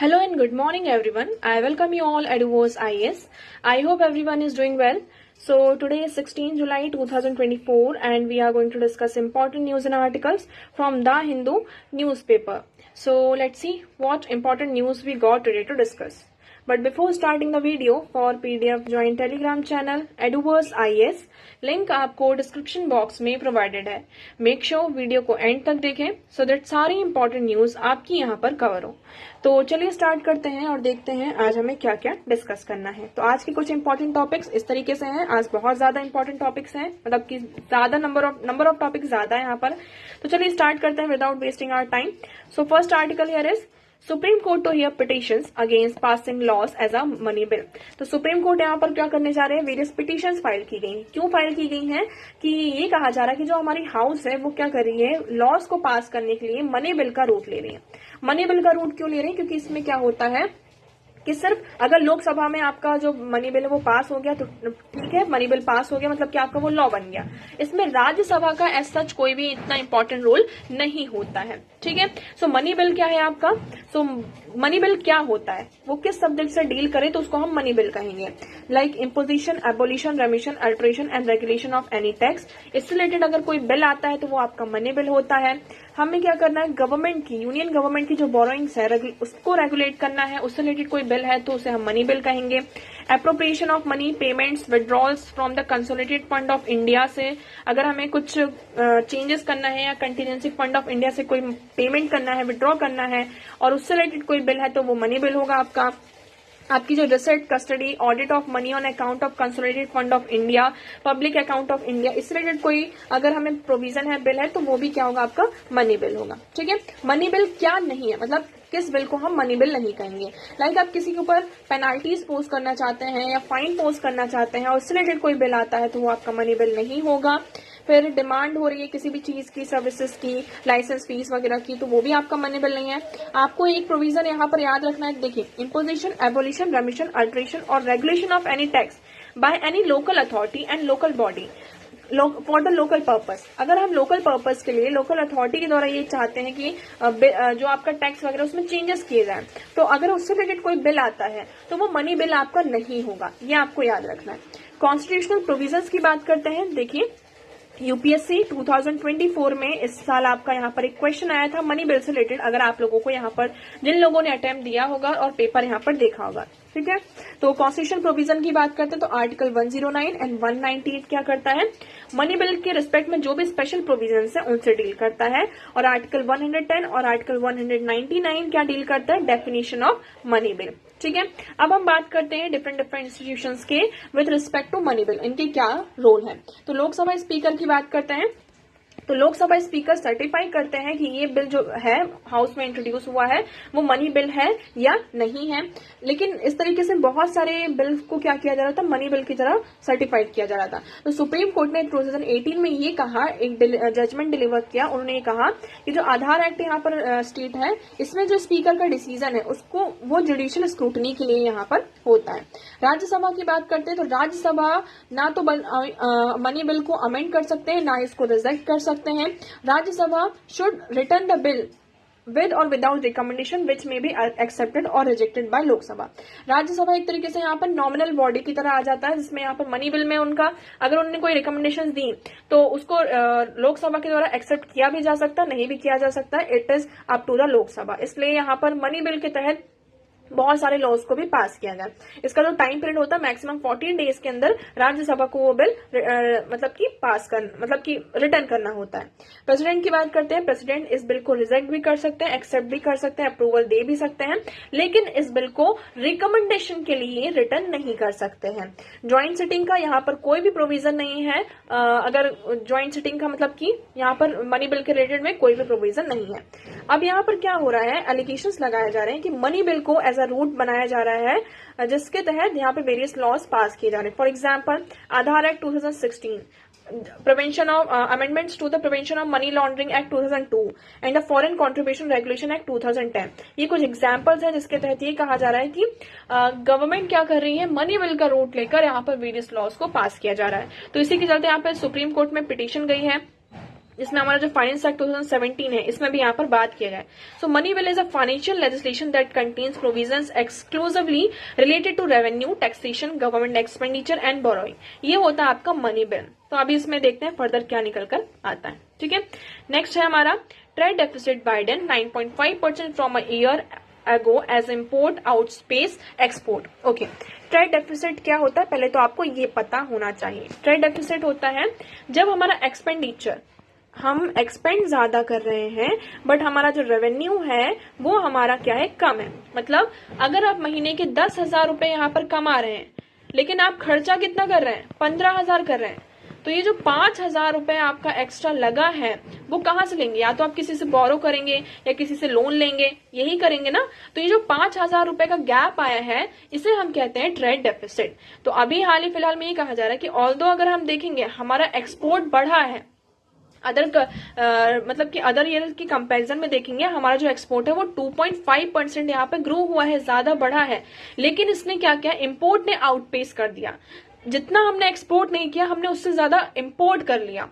Hello and good morning everyone. I welcome you all at Eduverse IAS. I hope everyone is doing well. So today is 16 July 2024 and we are going to discuss important news and articles from The Hindu newspaper. So let's see what important news we got today to discuss. But before starting the video, for PDF join Telegram channel Eduverse IAS. Link आपको description box में provided है. Make sure video को and तक देखें so that सारी important news आपकी यहाँ पर कवर हो. तो चलिए स्टार्ट करते हैं और देखते हैं आज हमें क्या क्या डिस्कस करना है. तो आज के कुछ इंपॉर्टेंट टॉपिक्स इस तरीके से हैं. आज बहुत ज्यादा इंपॉर्टेंट टॉपिक्स हैं, मतलब कि ज्यादा नंबर ऑफ टॉपिक्स ज्यादा है यहाँ पर. तो चलिए स्टार्ट करते हैं without wasting our time. So first article here is Supreme Court to hear petitions against passing laws as a money bill. तो सुप्रीम कोर्ट यहाँ पर क्या करने जा रहे हैं, वेरियस पिटिशंस फाइल की गई. क्यों फाइल की गई हैं कि ये कहा जा रहा है कि जो हमारी हाउस है वो क्या कर रही है, लॉस को पास करने के लिए मनी बिल का रूट ले रही है. मनी बिल का रूट क्यों ले रही है, क्योंकि इसमें क्या होता है कि सिर्फ अगर लोकसभा में आपका जो मनी बिल है वो पास हो गया तो ठीक है, मनी बिल पास हो गया मतलब कि आपका वो लॉ बन गया. इसमें राज्यसभा का एज सच कोई भी इतना इंपॉर्टेंट रोल नहीं होता है. ठीक है. सो मनी बिल क्या है आपका, सो मनी बिल क्या होता है, वो किस सब्जेक्ट से डील करे तो उसको हम मनी बिल कहेंगे. Like imposition, abolition, रेमिशन, alteration and regulation of any tax. इससे रिलेटेड अगर कोई बिल आता है तो वो आपका मनी बिल होता है. हमें क्या करना है, गवर्नमेंट की, यूनियन गवर्नमेंट की जो बोरोइंग्स है उसको रेगुलेट करना है, उससे रिलेटेड कोई बिल है तो उसे हम मनी बिल कहेंगे. Appropriation of money, payments, withdrawals from the consolidated fund of India से अगर हमें कुछ चेंजेस करना है या कंटीजेंसी फंड ऑफ इंडिया से कोई पेमेंट करना है, विड्रॉ करना है और उससे रिलेटेड कोई बिल है तो वो मनी बिल होगा आपका. आपकी जो receipt, custody, audit of money on account of consolidated fund of India, public account of India, इससे रिलेटेड कोई अगर हमें प्रोविजन है, बिल है तो वो भी क्या होगा आपका मनी बिल होगा. ठीक है. मनी बिल क्या नहीं है, मतलब किस बिल को हम मनी बिल नहीं कहेंगे. लाइक आप किसी के ऊपर पेनाल्टीज पोस्ट करना चाहते हैं या फाइन पोस्ट करना चाहते हैं और उससे रिलेटेड कोई बिल आता है तो वो आपका मनी बिल नहीं होगा. फिर डिमांड हो रही है किसी भी चीज की, सर्विसेज की, लाइसेंस फीस वगैरह की, तो वो भी आपका मनी बिल नहीं है. आपको एक प्रोविजन यहाँ पर याद रखना है. देखिए, इम्पोजिशन, एबोलिशन, रेमिशन, अल्टरेशन और regulation of any tax by any local authority and local body for the local purpose. अगर हम लोकल पर्पस के लिए लोकल अथॉरिटी के द्वारा ये चाहते हैं कि जो आपका टैक्स वगैरह उसमें चेंजेस किए जाए, तो अगर उससे रिलेटेड कोई बिल आता है तो वो मनी बिल आपका नहीं होगा. ये आपको याद रखना है. कॉन्स्टिट्यूशनल प्रोविजंस की बात करते हैं. देखिए, यूपीएससी 2024 में इस साल आपका यहाँ पर एक क्वेश्चन आया था मनी बिल से रिलेटेड. अगर आप लोगों को यहाँ पर, जिन लोगों ने अटेम्प्ट दिया होगा और पेपर यहाँ पर देखा होगा, ठीक है. तो कॉन्स्टिट्यूशन प्रोविजन की बात करते हैं तो आर्टिकल 109 एंड 198 क्या करता है, मनी बिल के रिस्पेक्ट में जो भी स्पेशल प्रोविजन है उनसे डील करता है. और आर्टिकल 110 और आर्टिकल 199 क्या डील करता है, डेफिनेशन ऑफ मनी बिल. ठीक है. अब हम बात करते हैं डिफरेंट इंस्टीट्यूशंस के with respect to money bill, इनके क्या रोल है. तो लोकसभा स्पीकर की बात करते हैं. तो लोकसभा स्पीकर सर्टिफाई करते हैं कि ये बिल जो है हाउस में इंट्रोड्यूस हुआ है वो मनी बिल है या नहीं है. लेकिन इस तरीके से बहुत सारे बिल को क्या किया जा रहा था, मनी बिल की तरह सर्टिफाइड किया जा रहा था. तो सुप्रीम कोर्ट ने 2018 में ये कहा, एक जजमेंट डिलीवर किया. उन्होंने ये कहा कि जो आधार एक्ट यहाँ पर स्टेट है, इसमें जो स्पीकर का डिसीजन है उसको वो जुडिशियल स्क्रूटनी के लिए यहाँ पर होता है. राज्यसभा की बात करते हैं तो राज्यसभा ना तो मनी बिल को अमेंड कर सकते हैं, ना इसको रिजेक्ट कर सकते हैं. Rajya Sabha should return the bill with और विदाउट रिकमेंडेशन विच में बी एक्सेप्टेड और रिजेक्टेड बाय लोकसभा. राज्यसभा एक तरीके से यहाँ पर नॉमिनल बॉडी की तरह आ जाता है, जिसमें यहाँ पर मनी बिल में उनका अगर उन्होंने कोई रिकमेंडेशन दी तो उसको लोकसभा के द्वारा एक्सेप्ट किया भी जा सकता, नहीं भी किया जा सकता. It is up to the Lok Sabha. इसलिए यहाँ पर मनी बिल के तहत बहुत सारे लॉज को भी पास किया गया. इसका जो टाइम पीरियड होता है मैक्सिमम 14 डेज के अंदर राज्यसभा को वो बिल मतलब कि रिटर्न करना होता है. प्रेसिडेंट की बात करते हैं. प्रेसिडेंट इस बिल को रिजेक्ट भी कर सकते हैं, एक्सेप्ट भी कर सकते हैं, अप्रूवल दे भी सकते हैं, लेकिन इस बिल को रिकमेंडेशन के लिए रिटर्न नहीं कर सकते हैं. ज्वाइंट सिटिंग का यहाँ पर कोई भी प्रोविजन नहीं है. अगर ज्वाइंट सिटिंग का मतलब कि यहाँ पर मनी बिल के रिलेटेड में कोई भी प्रोविजन नहीं है. अब यहाँ पर क्या हो रहा है, एलिगेशंस लगाए जा रहे हैं कि मनी बिल को एज अ रूट बनाया जा रहा है जिसके तहत यहाँ पे वेरियस लॉज पास किए जा रहे हैं. For example, Aadhaar act 2016, prevention of amendments to the prevention of money laundering act 2002 and the foreign contribution regulation act 2010. ये कुछ एग्जांपल्स हैं जिसके तहत ये कहा जा रहा है कि गवर्नमेंट क्या कर रही है, मनी बिल का रूट लेकर यहाँ पर वेरियस लॉज को पास किया जा रहा है. तो इसी के चलते यहाँ पे सुप्रीम कोर्ट में पिटीशन गई है जिसमें हमारा जो फाइनेंस एक्ट 2017 है इसमें भी यहाँ पर बात किया गया है। So money bill is a financial legislation that contains provisions exclusively related to revenue, taxation, government expenditure and borrowing. ये होता है आपका मनी बिल। तो अभी इसमें देखते हैं फर्दर क्या निकल कर आता है। ठीक है, नेक्स्ट है हमारा ट्रेड डेफिसिट बाइडन 9.5% from a year ago as import outpaced export. Okay, trade deficit क्या होता है पहले तो आपको ये पता होना चाहिए। ट्रेड डेफिसिट होता है जब हमारा एक्सपेंडिचर, हम एक्सपेंड ज्यादा कर रहे हैं बट हमारा जो रेवेन्यू है वो हमारा क्या है, कम है। मतलब अगर आप महीने के 10,000 रुपए यहाँ पर कमा रहे हैं लेकिन आप खर्चा कितना कर रहे हैं, 15,000 कर रहे हैं, तो ये जो 5,000 रुपए आपका एक्स्ट्रा लगा है वो कहाँ से लेंगे? या तो आप किसी से बोरो करेंगे या किसी से लोन लेंगे, यही करेंगे ना। तो ये जो 5,000 रुपए का गैप आया है इसे हम कहते हैं ट्रेड डेफिसिट। तो अभी हाल ही फिलहाल में ये कहा जा रहा है कि ऑल्दो अगर हम देखेंगे हमारा एक्सपोर्ट बढ़ा है, मतलब कि अदर ईयर की कंपैरिजन में देखेंगे हमारा जो एक्सपोर्ट है वो 2.5% यहाँ पे ग्रो हुआ है, ज्यादा बढ़ा है। लेकिन इसने क्या किया, इम्पोर्ट ने आउटपेस कर दिया। जितना हमने एक्सपोर्ट नहीं किया हमने उससे ज्यादा इम्पोर्ट कर लिया,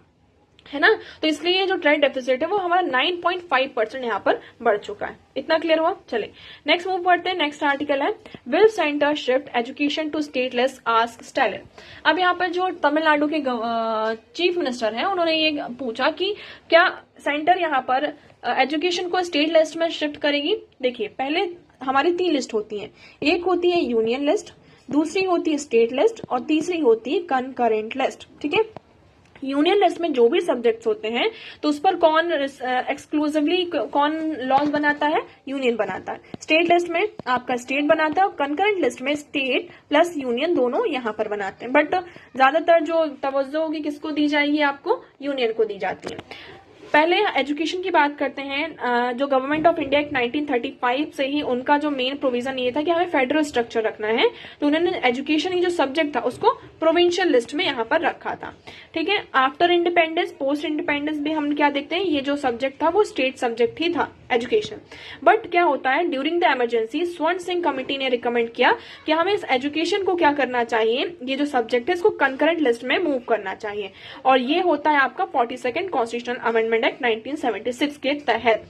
है ना। तो इसलिए ये जो ट्रेड डेफिसिट है वो हमारा 9.5% यहाँ पर बढ़ चुका है। इतना क्लियर हुआ? चले नेक्स्ट मूव करते हैं। नेक्स्ट आर्टिकल है will centre shift education to stateless, ask Stalin. अब यहाँ पर जो तमिलनाडु के चीफ मिनिस्टर हैं उन्होंने ये पूछा कि क्या सेंटर यहाँ पर एजुकेशन को स्टेट लिस्ट में शिफ्ट करेगी। देखिए, पहले हमारी 3 लिस्ट होती है, एक होती है यूनियन लिस्ट, दूसरी होती है स्टेट लिस्ट और तीसरी होती है कंकरेंट लिस्ट। ठीक है, यूनियन लिस्ट में जो भी सब्जेक्ट्स होते हैं तो उस पर कौन एक्सक्लूसिवली कौन लॉज बनाता है, यूनियन बनाता है। स्टेट लिस्ट में आपका स्टेट बनाता है और कंकरेंट लिस्ट में स्टेट प्लस यूनियन दोनों यहाँ पर बनाते हैं। बट ज्यादातर जो तवज्जो होगी किसको दी जाएगी, आपको यूनियन को दी जाती है। पहले एजुकेशन की बात करते हैं। जो गवर्नमेंट ऑफ इंडिया एक्ट 1935 से ही उनका जो मेन प्रोविजन ये था कि हमें फेडरल स्ट्रक्चर रखना है, तो उन्होंने एजुकेशन ही जो सब्जेक्ट था उसको प्रोविंशियल लिस्ट में यहाँ पर रखा था। ठीक है, आफ्टर इंडिपेंडेंस, पोस्ट इंडिपेंडेंस भी हम क्या देखते हैं, ये जो सब्जेक्ट था वो स्टेट सब्जेक्ट ही था एजुकेशन। बट क्या होता है, ड्यूरिंग द इमरजेंसी स्वर्ण सिंह कमेटी ने रिकमेंड किया कि हमें इस एजुकेशन को क्या करना चाहिए, ये जो सब्जेक्ट है इसको कंकरेंट लिस्ट में मूव करना चाहिए। और ये होता है आपका 42nd कॉन्स्टिट्यूशनल अमेंडमेंट एक्ट 1976 के तहत।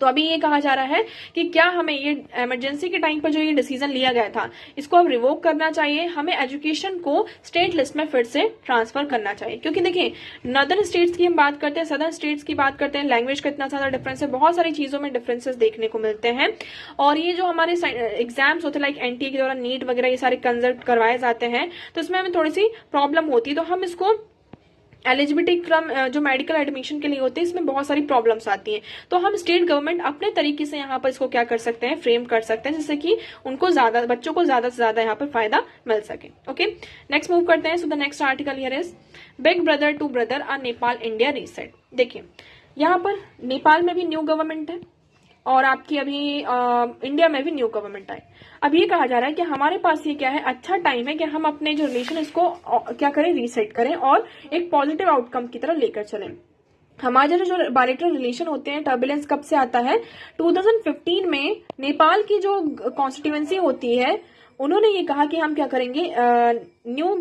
तो अभी ये कहा जा रहा है कि क्या हमें ये इमरजेंसी के टाइम पर जो ये डिसीजन लिया गया था इसको अब रिवोक करना चाहिए, हमें एजुकेशन को स्टेट लिस्ट में फिर से ट्रांसफर करना चाहिए। क्योंकि देखिए, नॉर्दर्न स्टेट्स की हम बात करते हैं, सदर्न स्टेट्स की बात करते हैं, लैंग्वेज का इतना ज्यादा डिफरेंस है, बहुत सारी चीजों में डिफरेंसेस देखने को मिलते हैं। और ये जो हमारे एग्जाम्स होते हैं लाइक एनटीए के दौरान नीट वगैरह ये सारे कंसल्ट करवाए जाते हैं, तो इसमें हमें थोड़ी सी प्रॉब्लम होती है। तो हम इसको एलिजिबिलिटी फ्रॉम जो मेडिकल एडमिशन के लिए होते हैं इसमें बहुत सारी प्रॉब्लम्स आती हैं। तो हम स्टेट गवर्नमेंट अपने तरीके से यहाँ पर इसको क्या कर सकते हैं, फ्रेम कर सकते हैं, जिससे कि उनको ज्यादा, बच्चों को ज्यादा से ज्यादा यहाँ पर फायदा मिल सके। ओके, नेक्स्ट मूव करते हैं। So the next article here is big brother to brother a Nepal India reset. देखिए, यहाँ पर नेपाल में भी न्यू गवर्नमेंट है और आपकी अभी इंडिया में भी न्यू गवर्नमेंट आई। अब ये कहा जा रहा है कि हमारे पास ये क्या है, अच्छा टाइम है कि हम अपने जो रिलेशन इसको क्या करें, रीसेट करें और एक पॉजिटिव आउटकम की तरफ लेकर चलें। हमारे जो बायलैटरल रिलेशन होते हैं, टर्बुलेंस कब से आता है, 2015 में नेपाल की जो कॉन्स्टिट्यूएंसी होती है उन्होंने ये कहा कि हम क्या करेंगे, न्यू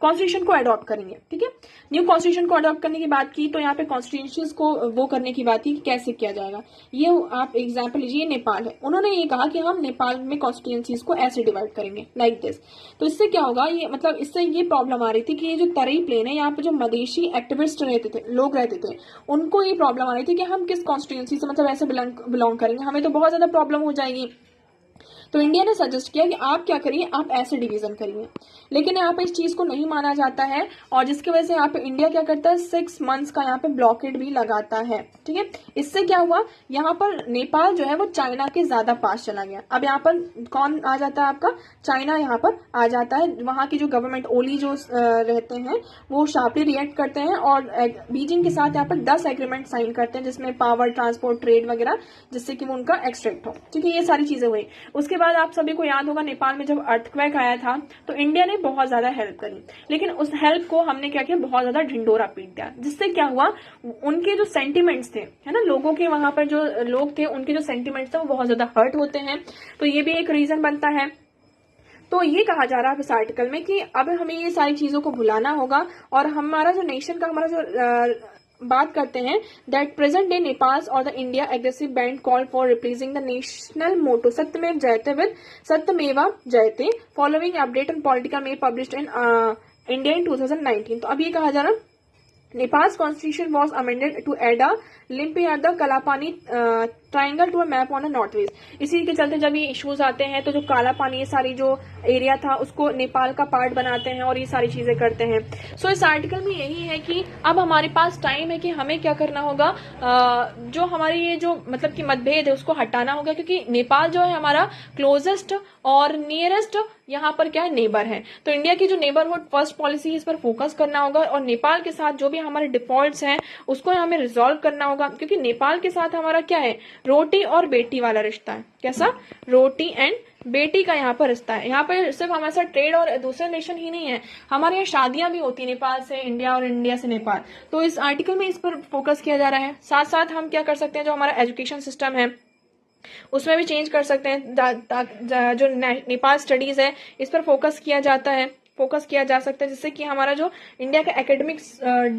कॉन्स्टिट्यूशन को अडॉप्ट करेंगे। ठीक है, न्यू कॉन्स्टिट्यूशन को अडॉप्ट करने की बात की तो यहाँ पे कॉन्स्टिट्यूशंस को वो करने की बात की कि कैसे किया जाएगा। ये आप एग्जांपल लीजिए, नेपाल है, उन्होंने ये कहा कि हम नेपाल में कॉन्स्टिट्यूएंसीज को ऐसे डिवाइड करेंगे लाइक दिस। तो इससे क्या होगा, ये मतलब इससे ये प्रॉब्लम आ रही थी कि ये जो तराई प्लेन है यहाँ पे जो मदेशी एक्टिविस्ट रहते थे, लोग रहते थे, उनको ये प्रॉब्लम आ रही थी कि हम किस कॉन्स्टिट्यूएंसी से मतलब ऐसे बिलोंग करेंगे, हमें तो बहुत ज्यादा प्रॉब्लम हो जाएगी। तो इंडिया ने सजेस्ट किया कि आप क्या करिए, आप ऐसे डिवीजन करिए। लेकिन यहाँ पे इस चीज को नहीं माना जाता है और जिसकी वजह से यहाँ पे इंडिया क्या करता है, 6 मंथ्स का यहाँ पे ब्लॉकेड भी लगाता है। ठीक है, इससे क्या हुआ, यहाँ पर नेपाल जो है वो चाइना के ज्यादा पास चला गया। अब यहाँ पर कौन आ जाता है, आपका चाइना यहाँ पर आ जाता है। वहां की जो गवर्नमेंट ओली जो रहते हैं वो शार्पली रिएक्ट करते हैं और बीजिंग के साथ यहाँ पर 10 एग्रीमेंट साइन करते हैं, जिसमें पावर, ट्रांसपोर्ट, ट्रेड वगैरह, जिससे कि वो उनका एक्सट्रैक्ट हो। ठीक है, ये सारी चीजें हुई। उसके बाद आप सभी को याद होगा, नेपाल में जब अर्थक्वेक आया था तो इंडिया ने बहुत ज्यादा हेल्प करी, लेकिन उस हेल्प को हमने क्या किया, बहुत ज्यादा ढिंडोरा पीट दिया, जिससे क्या हुआ, उनके जो सेंटिमेंट्स थे, है ना, लोगों के वहां पर जो लोग थे उनके जो सेंटिमेंट्स थे वो बहुत ज्यादा हर्ट होते हैं। तो ये भी एक रीजन बनता है। तो ये कहा जा रहा है इस आर्टिकल में कि अब हमें ये सारी चीजों को भुलाना होगा और हमारा जो नेशन का, हमारा जो बात करते हैं दैट प्रेजेंट डे नेपाल और the India aggressive band call for replacing the national motto Satyamev Jayate with Satyameva Jayate following update on political में पब्लिश्ड इन इंडिया इन 2019। तो अब ये कहा जा रहा Nepal's constitution was amended to add a Limpiad Kalapani triangle to a map on a north west. इसी के चलते जब ये इश्यूज आते हैं तो जो काला पानी ये सारी जो एरिया था उसको नेपाल का पार्ट बनाते हैं और ये सारी चीजें करते हैं। सो इस आर्टिकल में यही है कि अब हमारे पास टाइम है कि हमें क्या करना होगा, जो हमारी ये जो मतलब कि मतभेद है उसको हटाना होगा, क्योंकि नेपाल जो है हमारा क्लोजेस्ट और नियरेस्ट यहाँ पर क्या है नेबर है। तो इंडिया की जो नेबरहुड फर्स्ट पॉलिसी है इस पर फोकस करना होगा और नेपाल के साथ जो भी हमारे डिफॉल्ट्स हैं उसको हमें रिजॉल्व करना होगा, क्योंकि नेपाल के साथ हमारा क्या है रोटी और बेटी वाला रिश्ता है। कैसा? रोटी एंड बेटी का यहाँ पर रिश्ता है। यहाँ पर सिर्फ हमारे साथ ट्रेड और दूसरे रिलेशन ही नहीं है, हमारे यहाँ शादियां भी होती है नेपाल से इंडिया और इंडिया से नेपाल। तो इस आर्टिकल में इस पर फोकस किया जा रहा है। साथ साथ हम क्या कर सकते हैं, जो हमारा एजुकेशन सिस्टम है उसमें भी चेंज कर सकते हैं। जो नेपाल स्टडीज है इस पर फोकस किया जा सकता है, जिससे कि हमारा जो इंडिया का एकेडमिक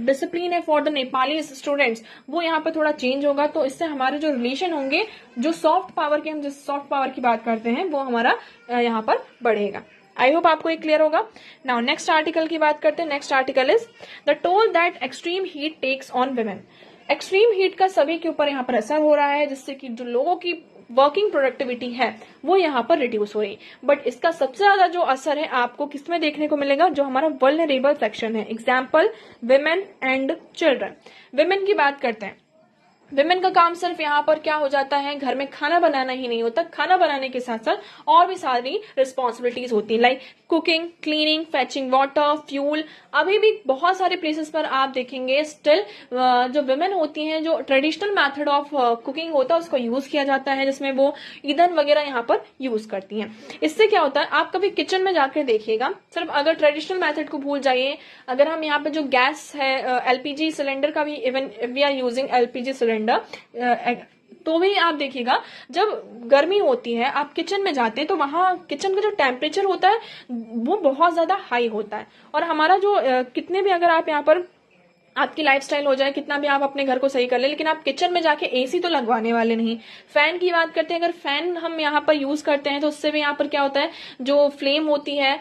डिसिप्लिन है फॉर द नेपाली स्टूडेंट्स वो यहाँ पर थोड़ा चेंज होगा। तो इससे हमारे जो रिलेशन होंगे, जो सॉफ्ट पावर के हम जिस सॉफ्ट पावर की बात करते हैं वो हमारा यहाँ पर बढ़ेगा। आई होप आपको ये क्लियर होगा। नाउ नेक्स्ट आर्टिकल की बात करते हैं। Next article is the toll that extreme heat takes on women. Extreme heat का सभी के ऊपर यहाँ पर असर हो रहा है, जिससे कि जो लोगों की वर्किंग प्रोडक्टिविटी है वो यहाँ पर रिड्यूस हो रही है। बट इसका सबसे ज्यादा जो असर है आपको किसमें देखने को मिलेगा, जो हमारा वल्नरेबल सेक्शन है, example women and children. Women की बात करते हैं। विमेन का काम सिर्फ यहाँ पर क्या हो जाता है, घर में खाना बनाना ही नहीं होता, खाना बनाने के साथ साथ और भी सारी रिस्पॉन्सिबिलिटीज होती है, like cooking, cleaning, fetching water, fuel. अभी भी बहुत सारे प्लेसेस पर आप देखेंगे स्टिल जो विमेन होती हैं, जो ट्रेडिशनल मेथड ऑफ कुकिंग होता है उसको यूज किया जाता है, जिसमें वो ईंधन वगैरह यहाँ पर यूज करती हैं। इससे क्या होता है, आप कभी किचन में जाकर देखिएगा, सिर्फ अगर ट्रेडिशनल मेथड को भूल जाइए, अगर हम यहाँ पे जो गैस है एलपीजी सिलेंडर का भी, even we are using LPG cylinder, तो भी आप देखिएगा जब गर्मी होती है आप किचन में जाते हैं तो वहां किचन का जो टेम्परेचर होता है वो बहुत ज्यादा हाई होता है। और हमारा जो कितने भी अगर आप यहाँ पर आपकी लाइफस्टाइल हो जाए, कितना भी आप अपने घर को सही कर ले, लेकिन आप किचन में जाके एसी तो लगवाने वाले नहीं। फैन की बात करते हैं, अगर फैन हम यहाँ पर यूज करते हैं तो उससे भी यहाँ पर क्या होता है, जो फ्लेम होती है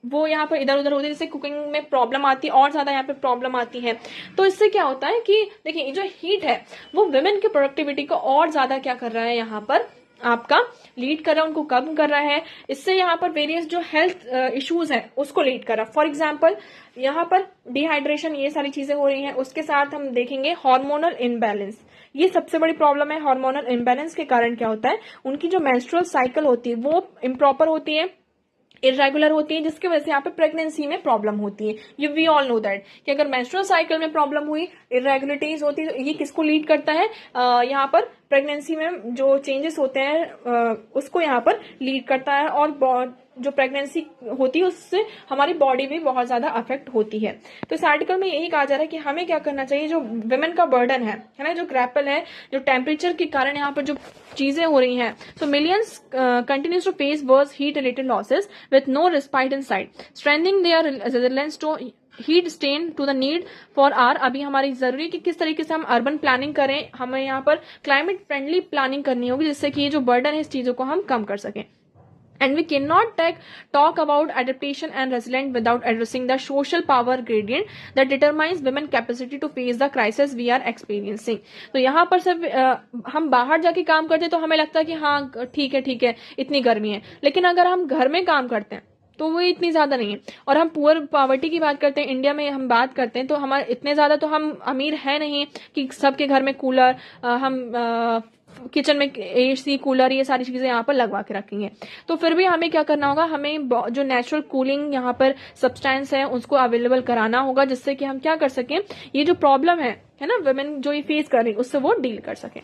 वो यहाँ पर इधर उधर होती है, जिससे कुकिंग में प्रॉब्लम आती है और ज्यादा यहाँ पे प्रॉब्लम आती है। तो इससे क्या होता है कि देखिए जो हीट है वो वुमेन की प्रोडक्टिविटी को और ज्यादा क्या कर रहा है, यहाँ पर आपका लीड कर रहा है, उनको कम कर रहा है। इससे यहाँ पर वेरियस जो हेल्थ इश्यूज है उसको लीड कर रहा है। फॉर एग्जाम्पल यहाँ पर डिहाइड्रेशन, ये सारी चीजें हो रही हैं। उसके साथ हम देखेंगे हार्मोनल इनबैलेंस, ये सबसे बड़ी प्रॉब्लम है। हार्मोनल इनबैलेंस के कारण क्या होता है, उनकी जो मेंस्ट्रुअल साइकिल होती है वो इम्प्रॉपर होती है, इरेगुलर होती है, जिसकी वजह से यहाँ पे प्रेगनेंसी में प्रॉब्लम होती है। ये वी ऑल नो दैट कि अगर मेंस्ट्रुअल साइकिल में प्रॉब्लम हुई, इरेगुलरिटीज होती है, तो ये किसको लीड करता है, यहाँ पर प्रेगनेंसी में जो चेंजेस होते हैं उसको यहाँ पर लीड करता है। और जो प्रेगनेंसी होती है उससे हमारी बॉडी भी बहुत ज्यादा अफेक्ट होती है। तो इस आर्टिकल में यही कहा जा रहा है कि हमें क्या करना चाहिए, जो विमेन का बर्डन है ना, जो ग्रैपल है, जो टेम्परेचर के कारण यहाँ पर जो चीजें हो रही हैं, so millions continues to face worse heat related losses with no respite in sight, strengthening their resilience to heat stain to the need for R. अभी हमारी जरूरी कि किस तरीके से हम अर्बन प्लानिंग करें, हमें यहाँ पर क्लाइमेट फ्रेंडली प्लानिंग करनी होगी, जिससे कि ये जो बर्डन है इस चीजों को हम कम कर सकें। And we cannot talk about adaptation and resilience without addressing the social power gradient that determines women's capacity to face the crisis we are experiencing. तो यहाँ पर सिर्फ हम बाहर जाके काम करते हैं तो हमें लगता है कि हाँ ठीक है इतनी गर्मी है, लेकिन अगर हम घर में काम करते हैं तो वो इतनी ज्यादा नहीं है। और हम पुअर पॉवर्टी की बात करते हैं, इंडिया में हम बात करते हैं तो हमारे इतने ज्यादा तो हम अमीर है नहीं कि सबके घर में कूलर, हम किचन में एसी, कूलर, ये सारी चीजें यहाँ पर लगवा के रखेंगे। तो फिर भी हमें क्या करना होगा, हमें जो नेचुरल कूलिंग यहाँ पर सब्सटेंस है उसको अवेलेबल कराना होगा, जिससे कि हम क्या कर सकें, ये जो प्रॉब्लम है ना वुमेन जो ये फेस कर रही है उससे वो डील कर सकें।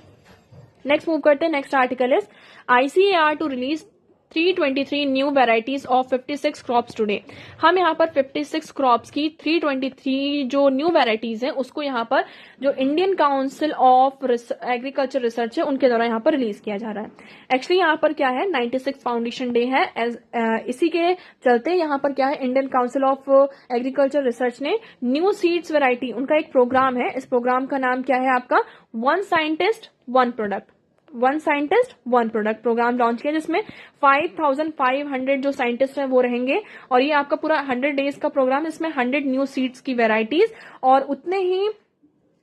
नेक्स्ट मूव करते हैं। Next article is ICAR to release 323 new varieties of 56 crops today. हम यहाँ पर 56 क्रॉप्स की 323 जो न्यू वेराइटीज है उसको यहाँ पर जो Indian council of agriculture research है उनके द्वारा यहाँ पर रिलीज किया जा रहा है। एक्चुअली यहाँ पर क्या है 96 फाउंडेशन डे है, इसी के चलते यहाँ पर क्या है Indian council of agriculture research ने न्यू सीड्स वेराइटी उनका एक प्रोग्राम है। इस प्रोग्राम का नाम क्या है आपका one scientist one product, one scientist one product programme launch किया, जिसमें 5500 जो साइंटिस्ट हैं वो रहेंगे और ये आपका पूरा 100 डेज का प्रोग्राम। इसमें 100 न्यू सीड्स की वेराइटीज और उतने ही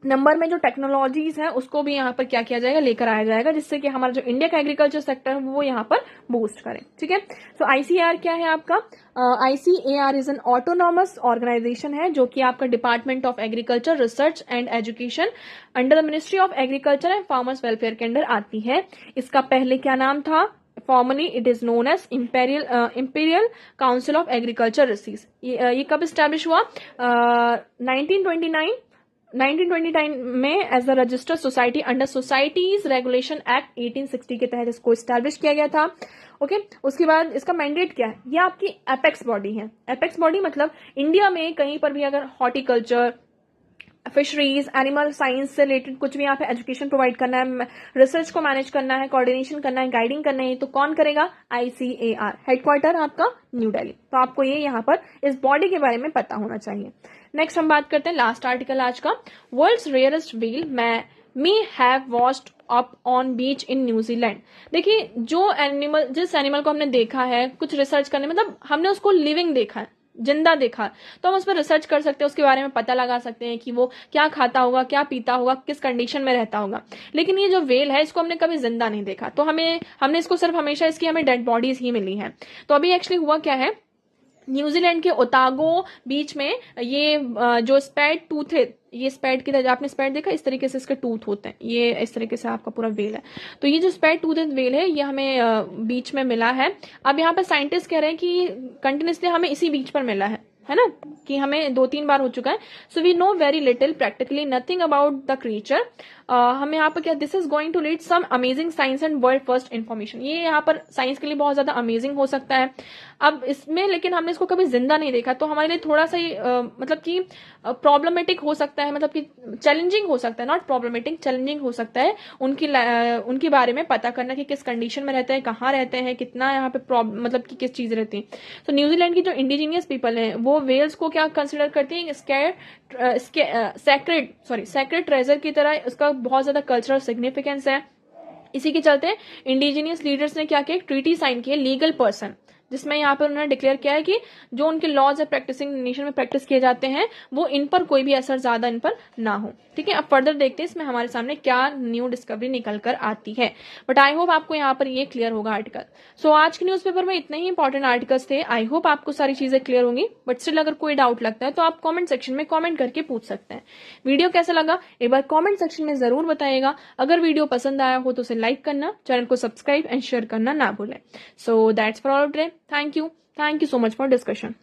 नंबर में जो टेक्नोलॉजीज है उसको भी यहाँ पर क्या किया जाएगा, लेकर आया जाएगा, जिससे कि हमारा जो इंडिया का एग्रीकल्चर सेक्टर है वो यहाँ पर बूस्ट करे। ठीक है, सो आईसीएआर क्या है आपका? ICAR is an autonomous organisation है जो कि आपका department of agriculture research and education under the ministry of agriculture and farmers welfare के अंडर आती है। इसका पहले क्या नाम था? Formerly it is known as Imperial Council of agriculture Research. ये कब स्टैब्लिश हुआ? 1929 में as a registered society under societies regulation act 1860 के तहत इसको स्टैब्लिश किया गया था। ओके, उसके बाद इसका मैंडेट क्या है? ये आपकी एपेक्स बॉडी है। एपेक्स बॉडी मतलब इंडिया में कहीं पर भी अगर हॉर्टिकल्चर, फिशरीज, एनिमल साइंस से रिलेटेड कुछ भी यहाँ पे एजुकेशन प्रोवाइड करना है, रिसर्च को मैनेज करना है, कोऑर्डिनेशन करना है, गाइडिंग करना है, तो कौन करेगा? आईसीएआर। हेडक्वार्टर आपका न्यू दिल्ली। तो आपको ये यहाँ पर इस बॉडी के बारे में पता होना चाहिए। नेक्स्ट हम बात करते हैं लास्ट आर्टिकल आज का, world's rarest whale may have washed up on beach in New Zealand. देखिए, जिस एनिमल को हमने देखा है कुछ रिसर्च करने, मतलब हमने उसको लिविंग देखा है, जिंदा देखा, तो हम उस पर रिसर्च कर सकते हैं, उसके बारे में पता लगा सकते हैं कि वो क्या खाता होगा, क्या पीता होगा, किस कंडीशन में रहता होगा। लेकिन ये जो व्हेल है इसको हमने कभी जिंदा नहीं देखा, तो हमने इसको सिर्फ हमेशा इसकी हमें डेड बॉडीज ही मिली हैं। तो अभी एक्चुअली हुआ क्या है, न्यूजीलैंड के ओतागो बीच में ये जो स्पैड टूथ है, ये स्पैड की तरह, आपने स्पैड देखा, इस तरीके से इसके टूथ होते हैं, ये इस तरीके से आपका पूरा वेल है। तो ये जो स्पैड टूथ वेल है ये हमें बीच में मिला है। अब यहाँ पे साइंटिस्ट कह रहे हैं कि कंटिन्यूसली हमें इसी बीच पर मिला है ना, कि हमें 2-3 बार हो चुका है। So we know very little, practically nothing about the creature. हमें यहाँ पर क्या, this is going to lead some amazing science and world first information. ये यहाँ पर साइंस के लिए बहुत ज्यादा अमेजिंग हो सकता है। अब इसमें लेकिन हमने इसको कभी जिंदा नहीं देखा, तो हमारे लिए थोड़ा सा ही मतलब कि प्रॉब्लमेटिक हो सकता है, मतलब कि चैलेंजिंग हो सकता है, नॉट प्रॉब्लमेटिक, चैलेंजिंग हो सकता है उनके बारे में पता करना कि किस कंडीशन में रहते हैं, कहाँ रहते हैं, कितना यहाँ पे मतलब कि किस चीज रहती है। तो न्यूजीलैंड की जो इंडिजीनियस पीपल है वो वेल्स को क्या कंसिडर करते हैं, सैक्रेड ट्रेजर की तरह, उसका बहुत ज्यादा कल्चरल सिग्निफिकेंस है। इसी के चलते इंडिजीनियस लीडर्स ने क्या किया, ट्रीटी साइन किए, लीगल पर्सन, जिसमें यहाँ पर उन्होंने डिक्लेयर किया है कि जो उनके लॉज है प्रैक्टिसिंग नेशन में प्रैक्टिस किए जाते हैं वो इन पर कोई भी असर ज्यादा इन पर ना हो। ठीक है, अब फर्दर देखते हैं इसमें हमारे सामने क्या न्यू डिस्कवरी निकल कर आती है। बट आई होप आपको यहाँ पर ये क्लियर होगा आर्टिकल। सो आज के न्यूज़पेपर में इतने ही इंपॉर्टेंट आर्टिकल्स थे। आई होप आपको सारी चीजें क्लियर होंगी, बट स्टिल अगर कोई डाउट लगता है तो आप कॉमेंट सेक्शन में कॉमेंट करके पूछ सकते हैं। वीडियो कैसा लगा एक बार कॉमेंट सेक्शन में जरूर बताइएगा। अगर वीडियो पसंद आया हो तो उसे लाइक करना, चैनल को सब्सक्राइब एंड शेयर करना ना भूलें। So that's for all today. Thank you so much for discussion.